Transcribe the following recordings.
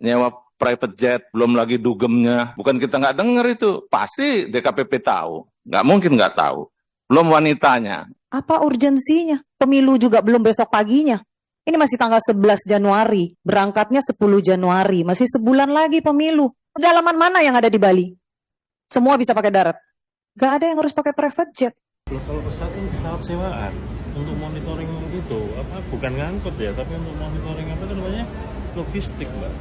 nyewa private jet, belum lagi dugemnya. Bukan kita nggak dengar itu, pasti DKPP tahu. Nggak mungkin nggak tahu. Belum wanitanya. Apa urgensinya? Pemilu juga belum besok paginya. Ini masih tanggal 11 Januari, berangkatnya 10 Januari, masih sebulan lagi pemilu. Pedalaman mana yang ada di Bali? Semua bisa pakai darat. Gak ada yang harus pakai private jet. Kalau pesawat ini pesawat sewaan untuk monitoring gitu, bukan ngangkut ya, tapi untuk monitoring namanya logistik, Mbak.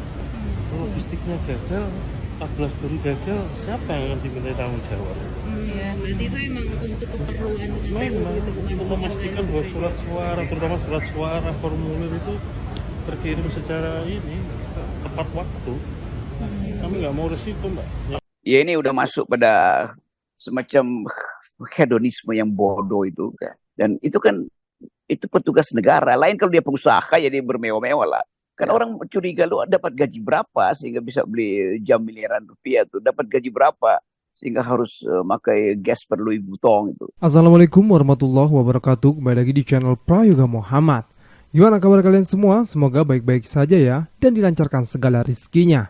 Kalau logistiknya gagal, 14 baru gagal, siapa yang akan diminta tanggung jawab? Iya, berarti itu emang untuk keperluan Memang gitu, bukan untuk memastikan bahwa surat suara, terutama surat suara formulir itu terkirim secara ini tepat waktu. Kami nggak mau resiko, Mbak. Ya ini udah masuk pada semacam hedonisme yang bodoh itu kan. Dan itu kan itu petugas negara. Lain kalau dia pengusaha ya dia bermewah-mewah lah. Kan orang curiga lu dapat gaji berapa sehingga bisa beli jam miliaran rupiah tuh. Dapat gaji berapa sehingga harus pakai gas per Louis Vuitton itu. Assalamualaikum warahmatullahi wabarakatuh. Kembali lagi di channel Prayoga Muhammad. Gimana kabar kalian semua? Semoga baik-baik saja ya dan dilancarkan segala rizkinya.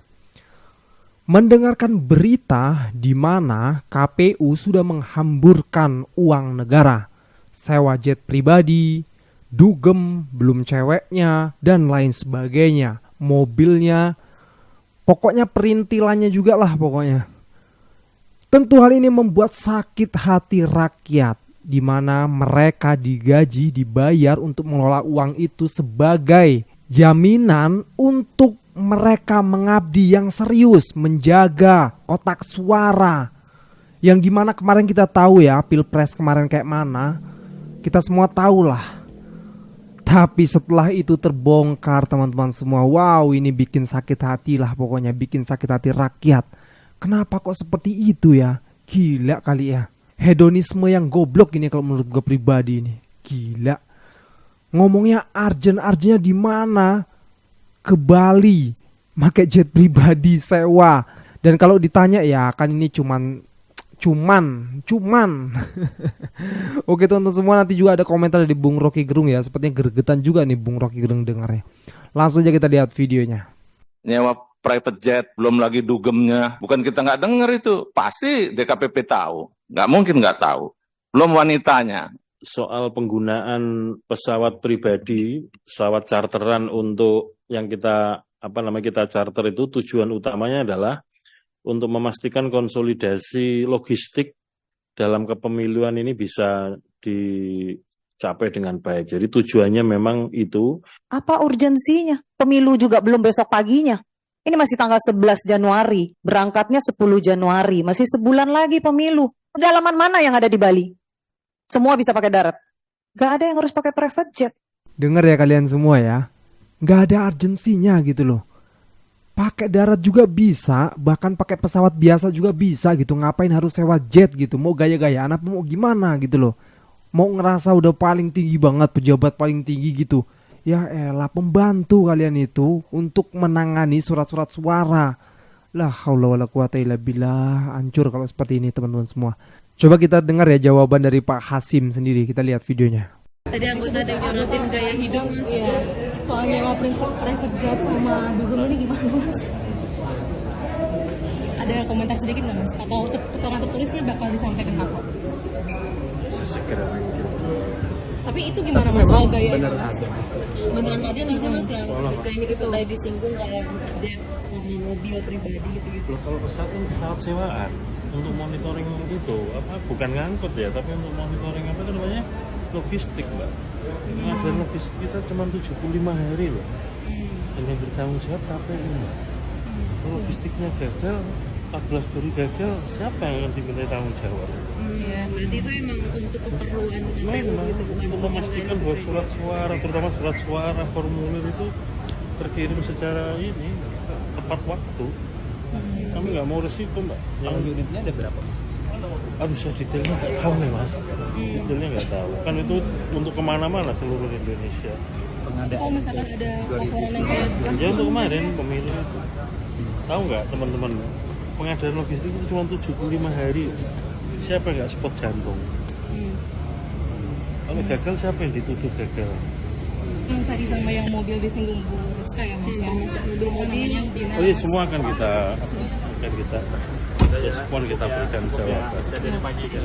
Mendengarkan berita di mana KPU sudah menghamburkan uang negara, sewa jet pribadi, dugem belum ceweknya, dan lain sebagainya, mobilnya, pokoknya perintilannya juga lah pokoknya. Tentu hal ini membuat sakit hati rakyat, di mana mereka digaji, dibayar untuk mengelola uang itu sebagai jaminan untuk mereka mengabdi yang serius menjaga kotak suara. Yang dimana kemarin kita tahu ya, Pilpres kemarin kayak mana, kita semua tahu lah. Tapi setelah itu terbongkar teman-teman semua, wow ini bikin sakit hati lah pokoknya, bikin sakit hati rakyat. Kenapa kok seperti itu ya? Gila kali ya. Hedonisme yang goblok ini kalau menurut gue pribadi ini. Gila. Ngomongnya arjen-arjennya di mana? Ke Bali, pakai jet pribadi sewa. Dan kalau ditanya ya kan ini cuman Oke teman-teman semua, nanti juga ada komentar dari Bung Rocky Gerung ya. Sepertinya gregetan juga nih Bung Rocky Gerung dengarnya. Langsung aja kita lihat videonya. Nyewa private jet, belum lagi dugemnya. Bukan kita nggak dengar itu, pasti DKPP tahu. Nggak mungkin nggak tahu. Belum wanitanya. Soal penggunaan pesawat pribadi, pesawat charteran untuk yang kita charter itu tujuan utamanya adalah untuk memastikan konsolidasi logistik dalam kepemiluan ini bisa dicapai dengan baik. Jadi tujuannya memang itu. Apa urgensinya? Pemilu juga belum besok paginya. Ini masih tanggal 11 Januari, berangkatnya 10 Januari, masih sebulan lagi pemilu. Pedalaman mana yang ada di Bali? Semua bisa pakai darat. Gak ada yang harus pakai private jet. Dengar ya kalian semua ya. Gak ada urgensinya gitu loh. Pakai darat juga bisa, bahkan pakai pesawat biasa juga bisa gitu. Ngapain harus sewa jet gitu? Mau gaya-gayaan apa mau gimana gitu loh? Mau ngerasa udah paling tinggi banget, pejabat paling tinggi gitu. Ya elah, pembantu kalian itu untuk menangani surat-surat suara. La haula wala quwata illa billah. Hancur kalau seperti ini teman-teman semua. Coba kita dengar ya jawaban dari Pak Hasim sendiri. Kita lihat videonya. Tadi aku sudah dengerin gaya hidup. Iya. Soalnya nyewa private jet sama dugem ini gimana mas? Ada komentar sedikit nggak mas? Atau keterangan tertulisnya bakal disampaikan apa? Segera. Tapi itu gimana mas? Soal gaya itu mas? Beneran tadi nggak sih mas yang gaya hidup tadi disinggung kayak jet sama mobil pribadi gitu-gitu. Kalau pesawat ini pesawat sewaan untuk monitoring gitu, bukan ngangkut ya, tapi untuk monitoring namanya logistik, Mbak. Pengadaan logistik kita cuma 75 hari loh. Dan yang bertanggung jawab KPU, Mbak. Kalau logistiknya gagal, 14 baru gagal, siapa yang akan diminta tanggung jawab? Iya, berarti itu emang untuk keperluan Memang gitu, bukan untuk memastikan bahwa surat suara, terutama surat suara formulir itu terkirim secara ini tepat waktu. Kami nggak mau resiko, Mbak. Yang unitnya ada berapa? Aduh, saya detailnya nggak tahu nih, Mas. Detailnya nggak tahu. Kan itu untuk kemana-mana seluruh Indonesia. Kalau misalkan ada laporan yang kayak Ya untuk kemarin pemilu itu. Tahu nggak teman-teman? Pengadaan logistik itu cuma 75 hari. Siapa yang nggak spot jantung? Kalau gagal siapa yang dituduh gagal? Yang tadi sama yang mobil disinggung Bu Rizka ya Mas ya. Mobil namanya dinas. Oh iya, semua akan kita respon, kita berikan jawaban.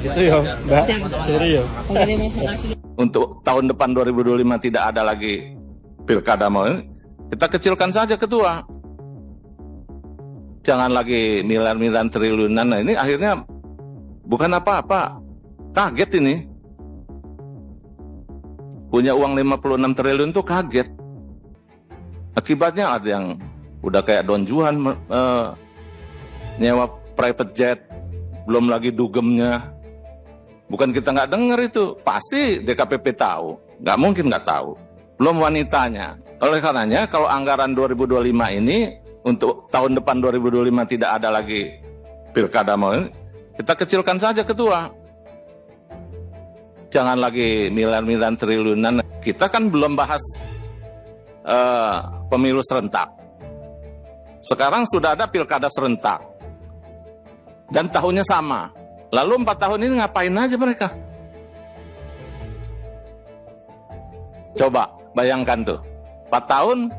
Itu ya, Mbak. Sorry ya. Oke deh Mas, makasih. Untuk tahun depan 2025 tidak ada lagi pilkada mau ini, kita kecilkan saja ketua. Jangan lagi miliar-miliar triliunan. Nah, ini akhirnya bukan apa-apa. Kaget ini. Punya uang 56 triliun tuh kaget. Akibatnya ada yang udah kayak Don Juan nyewa private jet, belum lagi dugemnya. Bukan kita nggak dengar itu, pasti DKPP tahu. Nggak mungkin nggak tahu. Belum wanitanya. Oleh karenanya kalau anggaran 2025 ini untuk tahun depan 2025 tidak ada lagi pilkada mau ini, kita kecilkan saja ketua. Jangan lagi miliar-miliar triliunan. Kita kan belum bahas pemilu serentak. Sekarang sudah ada pilkada serentak. Dan tahunnya sama. Lalu 4 tahun ini ngapain aja mereka? Coba bayangkan tuh. 4 tahun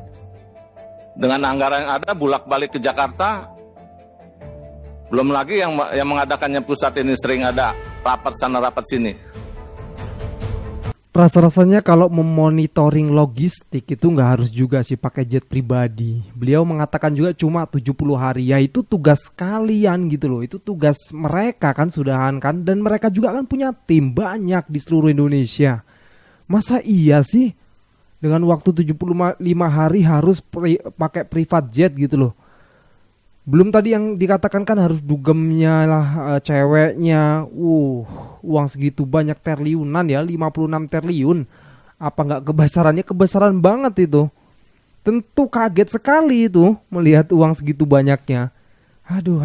dengan anggaran yang ada bulak-balik ke Jakarta. Belum lagi yang mengadakannya pusat ini sering ada rapat sana rapat sini. Rasa-rasanya kalau memonitoring logistik itu nggak harus juga sih pakai jet pribadi. Beliau mengatakan juga cuma 70 hari, ya itu tugas kalian gitu loh. Itu tugas mereka kan sudahan kan. Dan mereka juga kan punya tim banyak di seluruh Indonesia. Masa iya sih dengan waktu 75 hari harus pakai private jet gitu loh. Belum tadi yang dikatakan kan harus dugemnya lah, ceweknya. Uang segitu banyak triliunan ya, 56 triliun. Apa nggak kebesarannya? Kebesaran banget itu. Tentu kaget sekali itu melihat uang segitu banyaknya. Aduh.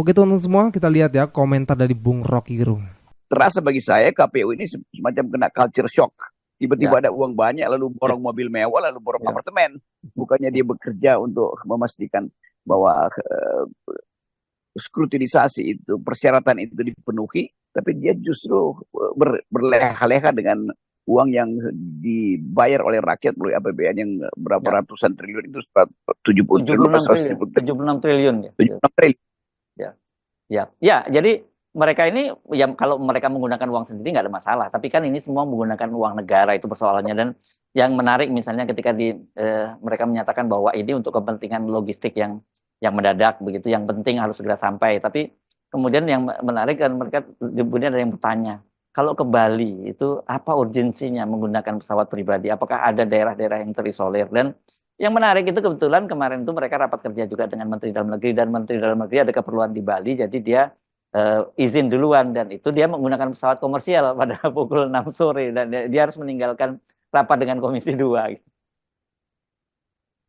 Oke teman-teman semua, kita lihat ya komentar dari Bung Rocky Gerung. Terasa bagi saya KPU ini semacam kena culture shock. Tiba-tiba ada uang banyak, lalu borong mobil mewah, lalu borong apartemen. Bukannya dia bekerja untuk memastikan bahwa skrutinisasi itu, persyaratan itu dipenuhi, tapi dia justru berleha-leha dengan uang yang dibayar oleh rakyat melalui APBN yang berapa ratusan triliun itu 70 triliun, 76 triliun ya. 76 triliun. Ya, jadi mereka ini ya kalau mereka menggunakan uang sendiri nggak ada masalah, tapi kan ini semua menggunakan uang negara, itu persoalannya. Dan yang menarik misalnya ketika mereka menyatakan bahwa ini untuk kepentingan logistik yang mendadak begitu, yang penting harus segera sampai. Tapi kemudian yang menarik kan mereka kemudian ada yang bertanya, kalau ke Bali itu apa urgensinya menggunakan pesawat pribadi? Apakah ada daerah-daerah yang terisolir? Dan yang menarik itu kebetulan kemarin itu mereka rapat kerja juga dengan Menteri Dalam Negeri, dan Menteri Dalam Negeri ada keperluan di Bali, jadi dia izin duluan, dan itu dia menggunakan pesawat komersial pada pukul 6 sore dan dia harus meninggalkan rapat dengan Komisi 2.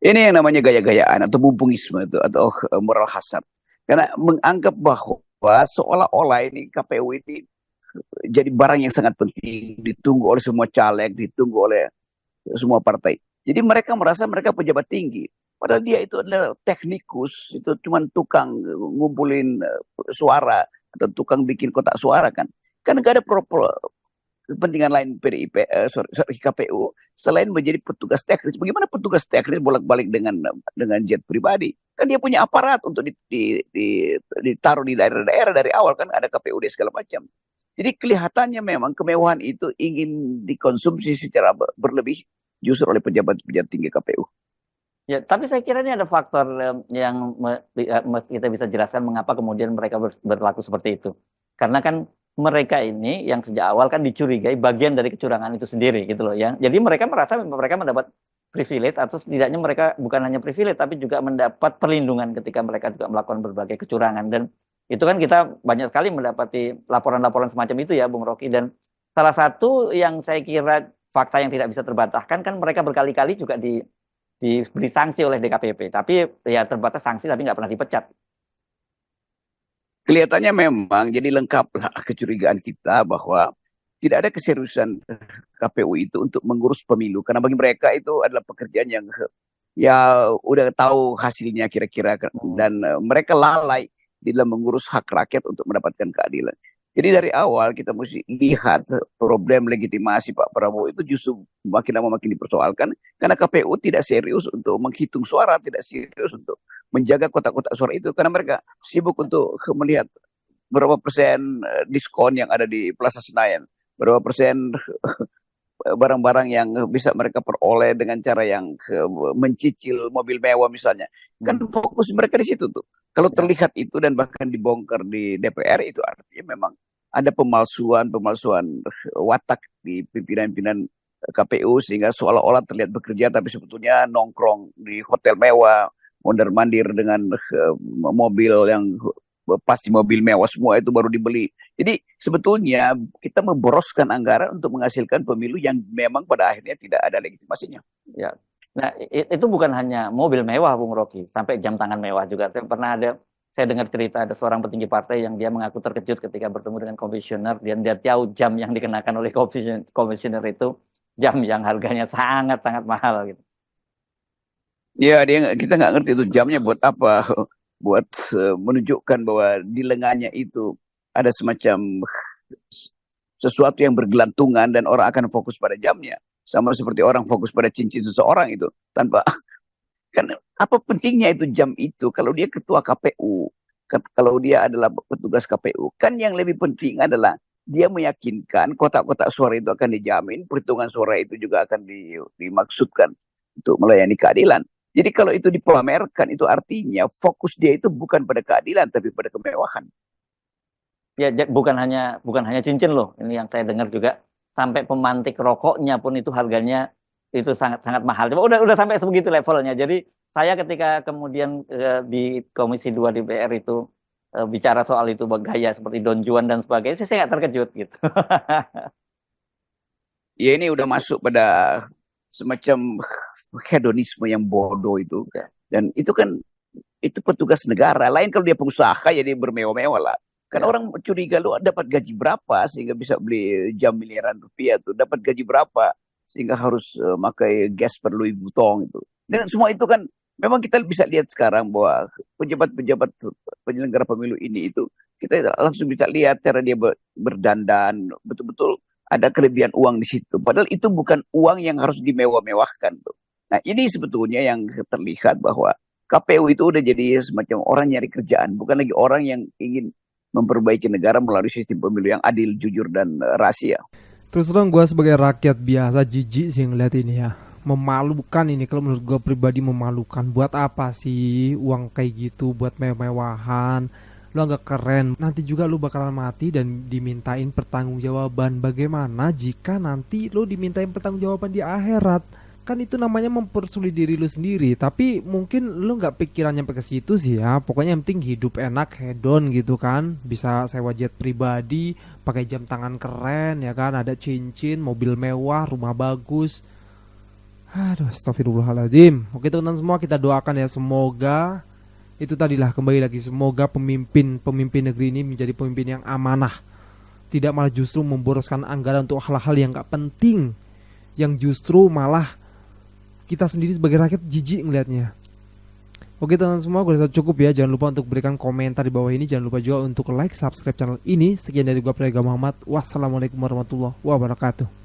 Ini yang namanya gaya-gayaan atau bumpungisme itu, atau moral hasad. Karena menganggap bahwa seolah-olah ini KPU ini jadi barang yang sangat penting, ditunggu oleh semua caleg, ditunggu oleh semua partai. Jadi mereka merasa mereka pejabat tinggi. Padahal dia itu adalah teknikus, itu cuma tukang ngumpulin suara atau tukang bikin kotak suara kan. Kan nggak ada kepentingan lain KPU selain menjadi petugas teknis. Bagaimana petugas teknis bolak-balik dengan jet pribadi? Kan dia punya aparat untuk ditaruh di daerah-daerah dari awal, kan ada KPUD segala macam. Jadi kelihatannya memang kemewahan itu ingin dikonsumsi secara berlebih justru oleh pejabat-pejabat tinggi KPU. Ya, tapi saya kira ini ada faktor yang kita bisa jelaskan mengapa kemudian mereka berlaku seperti itu. Karena kan mereka ini yang sejak awal kan dicurigai bagian dari kecurangan itu sendiri gitu loh ya. Jadi mereka merasa mereka mendapat privilege, atau setidaknya mereka bukan hanya privilege tapi juga mendapat perlindungan ketika mereka juga melakukan berbagai kecurangan. Dan itu kan kita banyak sekali mendapati laporan-laporan semacam itu ya Bung Rocky. Dan salah satu yang saya kira fakta yang tidak bisa terbantahkan kan mereka berkali-kali juga diberi sanksi oleh DKPP, tapi ya terbatas sanksi tapi nggak pernah dipecat. Kelihatannya memang jadi lengkaplah kecurigaan kita bahwa tidak ada keseriusan KPU itu untuk mengurus pemilu, karena bagi mereka itu adalah pekerjaan yang ya udah tahu hasilnya kira-kira, dan mereka lalai di dalam mengurus hak rakyat untuk mendapatkan keadilan. Jadi dari awal kita mesti lihat problem legitimasi Pak Prabowo itu justru makin lama makin dipersoalkan karena KPU tidak serius untuk menghitung suara, tidak serius untuk menjaga kotak-kotak suara itu karena mereka sibuk untuk melihat berapa persen diskon yang ada di Plaza Senayan, berapa persen barang-barang yang bisa mereka peroleh dengan cara yang mencicil mobil mewah misalnya. Kan fokus mereka di situ tuh. Kalau terlihat itu dan bahkan dibongkar di DPR itu artinya memang ada pemalsuan watak di pimpinan-pimpinan KPU sehingga seolah-olah terlihat bekerja tapi sebetulnya nongkrong di hotel mewah, mondar-mandir dengan mobil yang pasti mobil mewah semua itu baru dibeli. Jadi sebetulnya kita memboroskan anggaran untuk menghasilkan pemilu yang memang pada akhirnya tidak ada legitimasinya. Ya. Nah, itu bukan hanya mobil mewah, Bung Rocky, sampai jam tangan mewah juga. Saya dengar cerita ada seorang petinggi partai yang dia mengaku terkejut ketika bertemu dengan komisioner, dan dia tahu jam yang dikenakan oleh komisioner itu jam yang harganya sangat-sangat mahal gitu. Ya, kita nggak ngerti itu jamnya buat apa, buat menunjukkan bahwa di lengannya itu ada semacam sesuatu yang bergelantungan dan orang akan fokus pada jamnya. Sama seperti orang fokus pada cincin seseorang itu tanpa kan apa pentingnya itu jam itu kalau dia ketua KPU, kalau dia adalah petugas KPU, kan yang lebih penting adalah dia meyakinkan kotak-kotak suara itu akan dijamin, perhitungan suara itu juga akan dimaksudkan untuk melayani keadilan. Jadi kalau itu dipamerkan itu artinya fokus dia itu bukan pada keadilan tapi pada kemewahan. Ya, bukan hanya cincin loh. Ini yang saya dengar juga sampai pemantik rokoknya pun itu harganya itu sangat mahal. Udah sampai sebegitu levelnya. Jadi saya ketika kemudian di Komisi 2 DPR itu bicara soal itu gaya seperti Don Juan dan sebagainya, saya nggak terkejut gitu. Ya ini udah masuk pada semacam hedonisme yang bodoh itu. Dan itu kan itu petugas negara. Lain kalau dia pengusaha jadi bermewah-mewah lah. Kan orang curiga lu dapat gaji berapa sehingga bisa beli jam miliaran rupiah tuh. Dapat gaji berapa sehingga harus pakai gas per Louis Vuitton itu. Dan semua itu kan memang kita bisa lihat sekarang bahwa pejabat-pejabat penyelenggara pemilu ini itu kita langsung bisa lihat cara dia berdandan, betul-betul ada kelebihan uang di situ. Padahal itu bukan uang yang harus dimewah-mewahkan tuh. Nah, ini sebetulnya yang terlihat bahwa KPU itu udah jadi semacam orang nyari kerjaan, bukan lagi orang yang ingin memperbaiki negara melalui sistem pemilu yang adil, jujur, dan rahasia. Terus terang gue sebagai rakyat biasa jijik sih ngeliat ini ya. Memalukan ini, kalau menurut gue pribadi memalukan. Buat apa sih uang kayak gitu, buat mewah-mewahan. Lu agak keren, nanti juga lu bakalan mati dan dimintain pertanggungjawaban. Bagaimana jika nanti lu dimintain pertanggungjawaban di akhirat? Kan itu namanya mempersulit diri lu sendiri. Tapi mungkin lu gak pikiran nyampe ke situ sih ya. Pokoknya yang penting hidup enak, hedon gitu kan. Bisa sewa jet pribadi, pakai jam tangan keren ya kan. Ada cincin, mobil mewah, rumah bagus. Aduh, astagfirullahaladzim. Oke teman-teman semua, kita doakan ya semoga itu tadilah, kembali lagi, semoga pemimpin negeri ini menjadi pemimpin yang amanah. Tidak malah justru memboroskan anggaran untuk hal-hal yang gak penting. Yang justru malah kita sendiri sebagai rakyat jijik ngelihatnya. Oke teman-teman semua, gue rasa cukup ya. Jangan lupa untuk berikan komentar di bawah ini. Jangan lupa juga untuk like, subscribe channel ini. Sekian dari gue, Prayoga Muhammad. Wassalamualaikum warahmatullahi wabarakatuh.